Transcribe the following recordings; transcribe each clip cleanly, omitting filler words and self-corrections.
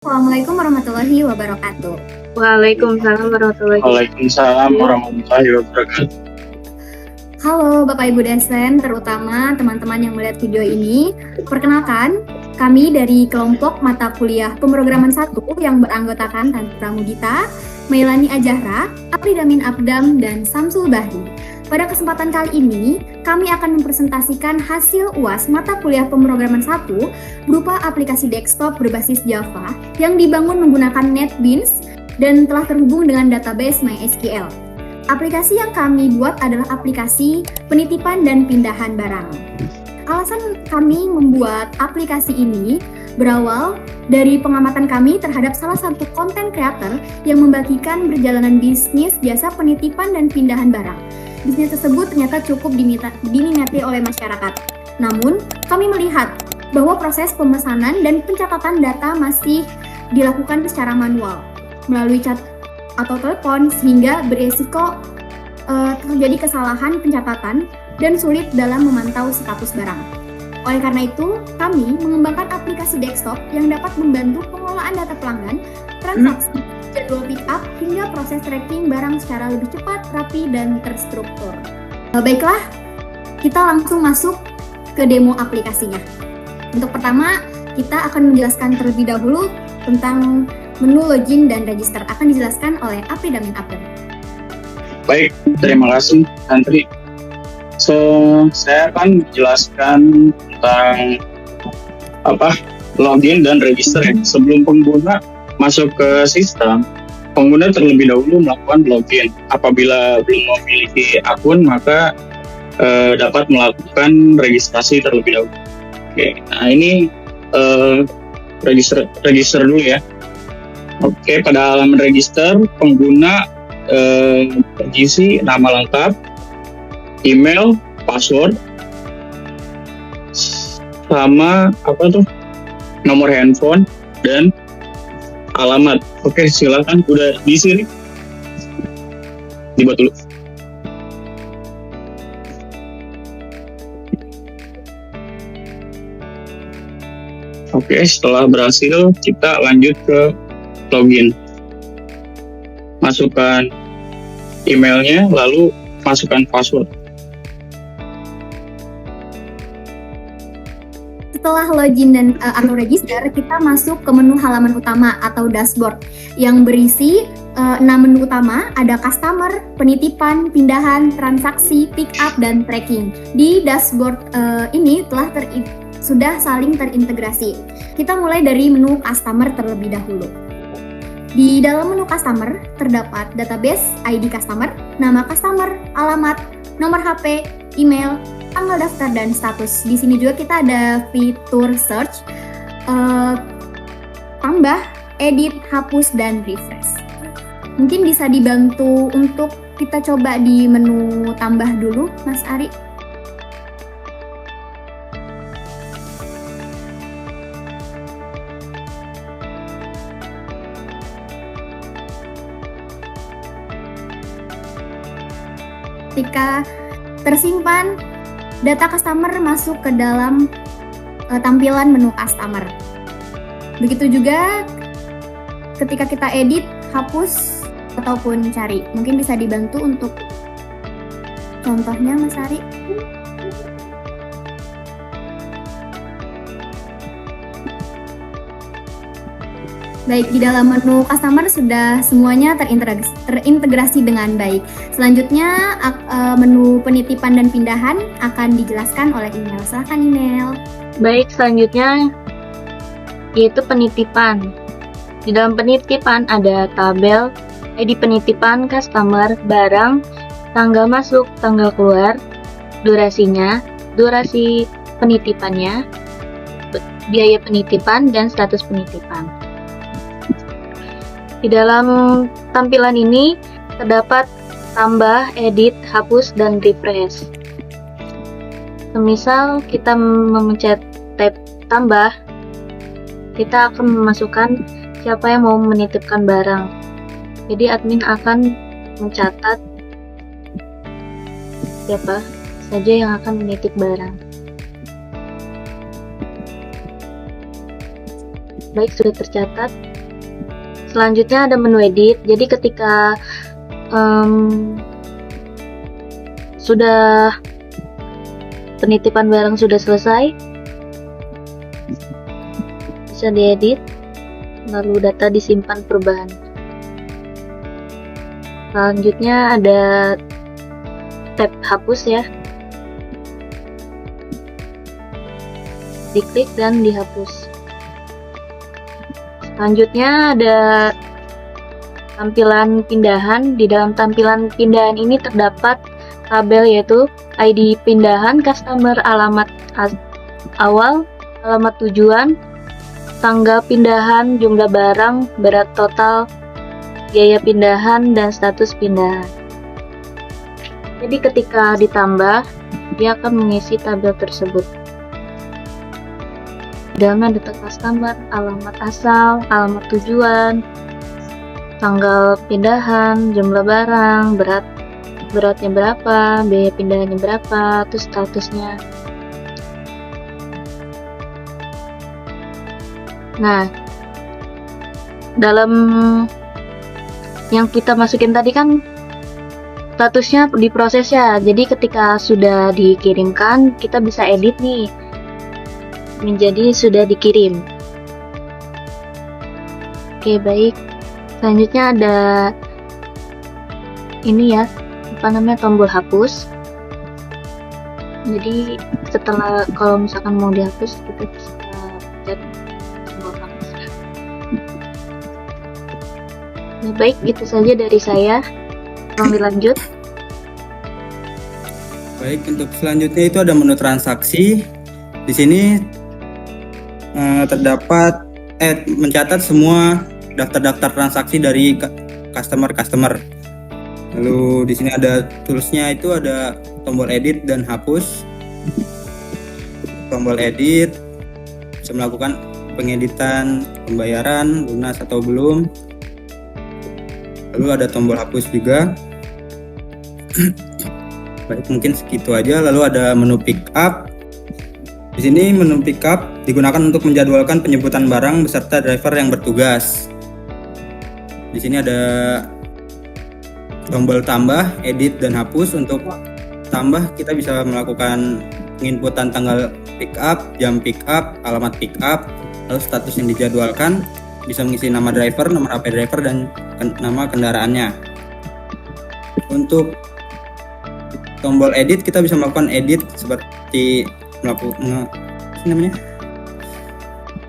Assalamualaikum warahmatullahi wabarakatuh. Waalaikumsalam warahmatullahi wabarakatuh. Waalaikumsalam warahmatullahi wabarakatuh. Halo Bapak Ibu dosen, terutama teman-teman yang melihat video ini. Perkenalkan, kami dari kelompok mata kuliah pemrograman 1 yang beranggotakan Tante Pramudita, Mailani Ajahra, Apridamin Abdam, dan Samsul Bahri. Pada kesempatan kali ini, kami akan mempresentasikan hasil UAS mata kuliah pemrograman 1 berupa aplikasi desktop berbasis Java yang dibangun menggunakan NetBeans dan telah terhubung dengan database MySQL. Aplikasi yang kami buat adalah aplikasi penitipan dan pindahan barang. Alasan kami membuat aplikasi ini berawal dari pengamatan kami terhadap salah satu konten creator yang membagikan perjalanan bisnis jasa penitipan dan pindahan barang. Bisnis tersebut ternyata cukup diminati oleh masyarakat. Namun, kami melihat bahwa proses pemesanan dan pencatatan data masih dilakukan secara manual melalui chat atau telepon sehingga beresiko terjadi kesalahan pencatatan dan sulit dalam memantau status barang. Oleh karena itu, kami mengembangkan aplikasi desktop yang dapat membantu pengelolaan data pelanggan, transaksi, jadwal pick up, hingga proses tracking barang secara lebih cepat, rapi, dan terstruktur. Baiklah, kita langsung masuk ke demo aplikasinya. Untuk pertama, kita akan menjelaskan terlebih dahulu tentang menu login dan register. Akan dijelaskan oleh Apridamin Abdam. Baik, terima kasih Antri. Saya akan menjelaskan tentang login dan register ya. Sebelum pengguna masuk ke sistem, pengguna terlebih dahulu melakukan login. Apabila belum memiliki akun, maka dapat melakukan registrasi terlebih dahulu. Oke, nah ini register dulu ya. Oke, pada halaman register, pengguna berisi nama lengkap, email, password, sama nomor handphone dan alamat. Oke, silakan udah di sini. Dibuat dulu. Oke, setelah berhasil, kita lanjut ke login. Masukkan emailnya, lalu masukkan password. Setelah login dan atau register, kita masuk ke menu halaman utama atau dashboard yang berisi 6 menu utama, ada customer, penitipan, pindahan, transaksi, pick up, dan tracking. Di dashboard ini sudah saling terintegrasi. Kita mulai dari menu customer terlebih dahulu. Di dalam menu customer terdapat database, ID customer, nama customer, alamat, nomor HP, email, tanggal daftar, dan status. Di sini juga kita ada fitur search, tambah, edit, hapus, dan refresh. Mungkin bisa dibantu untuk kita coba di menu tambah dulu, Mas Ari. Ketika tersimpan, data customer masuk ke dalam tampilan menu customer. Begitu juga ketika kita edit, hapus, ataupun cari. Mungkin bisa dibantu untuk contohnya, Mas Ari. Baik, di dalam menu customer sudah semuanya terintegrasi dengan baik. Selanjutnya, menu penitipan dan pindahan akan dijelaskan oleh email. Silakan email. Baik, selanjutnya yaitu penitipan. Di dalam penitipan ada tabel, ID penitipan, customer, barang, tanggal masuk, tanggal keluar, durasinya, durasi penitipannya, biaya penitipan, dan status penitipan. Di dalam tampilan ini terdapat tambah, edit, hapus, dan refresh. Semisal kita memencet tab tambah, kita akan memasukkan siapa yang mau menitipkan barang. Jadi admin akan mencatat siapa saja yang akan menitip barang. Baik, sudah tercatat. Selanjutnya ada menu edit. Jadi ketika sudah penitipan barang sudah selesai, bisa diedit, lalu data disimpan perubahan. Selanjutnya ada tab hapus ya. Diklik dan dihapus. Selanjutnya ada tampilan pindahan. Di dalam tampilan pindahan ini terdapat tabel yaitu ID pindahan, customer, alamat awal, alamat tujuan, tanggal pindahan, jumlah barang, berat total, biaya pindahan, dan status pindahan. Jadi ketika ditambah, dia akan mengisi tabel tersebut. Di dalamnya data customer, alamat asal, alamat tujuan, tanggal pindahan, jumlah barang, beratnya berapa, biaya pindahannya berapa, terus statusnya. Nah, dalam yang kita masukin tadi kan statusnya diproses ya. Jadi ketika sudah dikirimkan, kita bisa edit nih menjadi sudah dikirim. Oke, baik. Selanjutnya ada ini ya, tombol hapus. Jadi setelah kalau misalkan mau dihapus, kita bisa pencet tombol hapus. Nah, baik, itu saja dari saya. Tolong dilanjut. Baik, untuk selanjutnya itu ada menu transaksi. Di sini terdapat mencatat semua daftar-daftar transaksi dari customer. Lalu di sini ada toolsnya, itu ada tombol edit dan hapus. Tombol edit bisa melakukan pengeditan, pembayaran, lunas atau belum. Lalu ada tombol hapus juga. Baik, mungkin segitu aja. Lalu ada menu pick up. Di sini menu pick up digunakan untuk menjadwalkan penjemputan barang beserta driver yang bertugas. Di sini ada tombol tambah, edit, dan hapus. Untuk tambah, kita bisa melakukan penginputan tanggal pick up, jam pick up, alamat pick up, lalu status yang dijadwalkan, bisa mengisi nama driver, nomor HP driver, dan nama kendaraannya. Untuk tombol edit, kita bisa melakukan edit seperti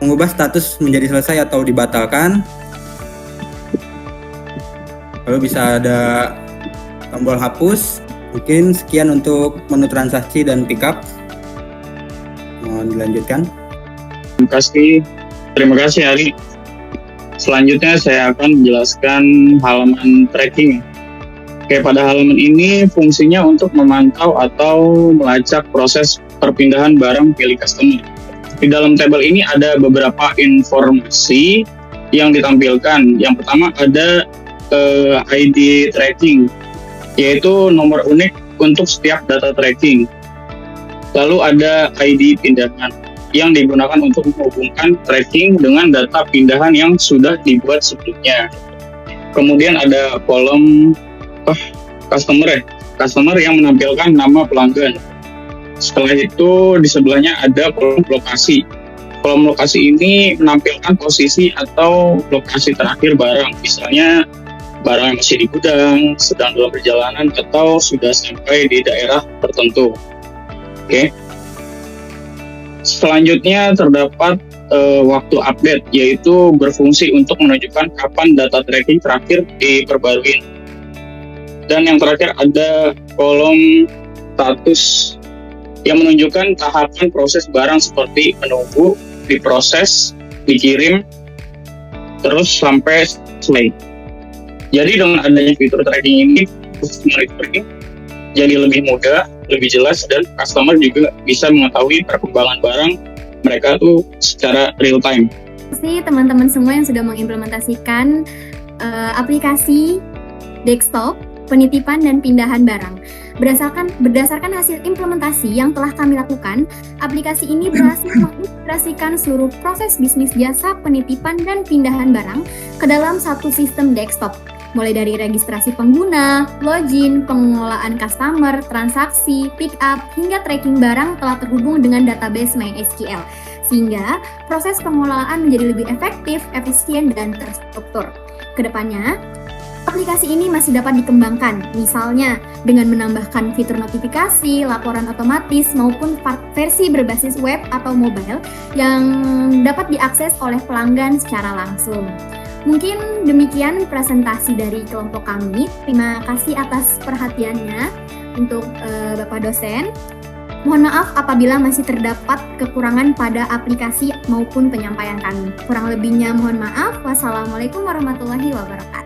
mengubah status menjadi selesai atau dibatalkan. Lalu bisa ada tombol hapus. Mungkin sekian untuk menu transaksi dan pickup. Mohon dilanjutkan. Terima kasih Ari. Selanjutnya saya akan menjelaskan halaman tracking. Oke, pada halaman ini fungsinya untuk memantau atau melacak proses perpindahan barang milik customer. Di dalam tabel ini ada beberapa informasi yang ditampilkan. Yang pertama ada ID tracking, yaitu nomor unik untuk setiap data tracking. Lalu ada ID pindahan yang digunakan untuk menghubungkan tracking dengan data pindahan yang sudah dibuat sebelumnya. Kemudian ada kolom customer yang menampilkan nama pelanggan. Setelah itu di sebelahnya ada kolom lokasi. Kolom lokasi ini menampilkan posisi atau lokasi terakhir barang. Misalnya barang yang masih di gudang, sedang dalam perjalanan, atau sudah sampai di daerah tertentu. Oke. Selanjutnya terdapat waktu update, yaitu berfungsi untuk menunjukkan kapan data tracking terakhir diperbarui. Dan yang terakhir ada kolom status yang menunjukkan tahapan proses barang seperti menunggu, diproses, dikirim, terus sampai selesai. Jadi dengan adanya fitur tracking ini, monitoring jadi lebih mudah, lebih jelas, dan customer juga bisa mengetahui perkembangan barang mereka tuh secara real time. Terima kasih teman-teman semua yang sudah mengimplementasikan aplikasi desktop penitipan dan pindahan barang. Berdasarkan hasil implementasi yang telah kami lakukan, aplikasi ini berhasil mengintegrasikan seluruh proses bisnis jasa penitipan dan pindahan barang ke dalam satu sistem desktop, mulai dari registrasi pengguna, login, pengelolaan customer, transaksi, pick up, hingga tracking barang telah terhubung dengan database MySQL, sehingga proses pengelolaan menjadi lebih efektif, efisien, dan terstruktur. Kedepannya, aplikasi ini masih dapat dikembangkan, misalnya dengan menambahkan fitur notifikasi, laporan otomatis, maupun versi berbasis web atau mobile yang dapat diakses oleh pelanggan secara langsung. Mungkin demikian presentasi dari kelompok kami. Terima kasih atas perhatiannya untuk Bapak dosen. Mohon maaf apabila masih terdapat kekurangan pada aplikasi maupun penyampaian kami. Kurang lebihnya mohon maaf. Wassalamualaikum warahmatullahi wabarakatuh.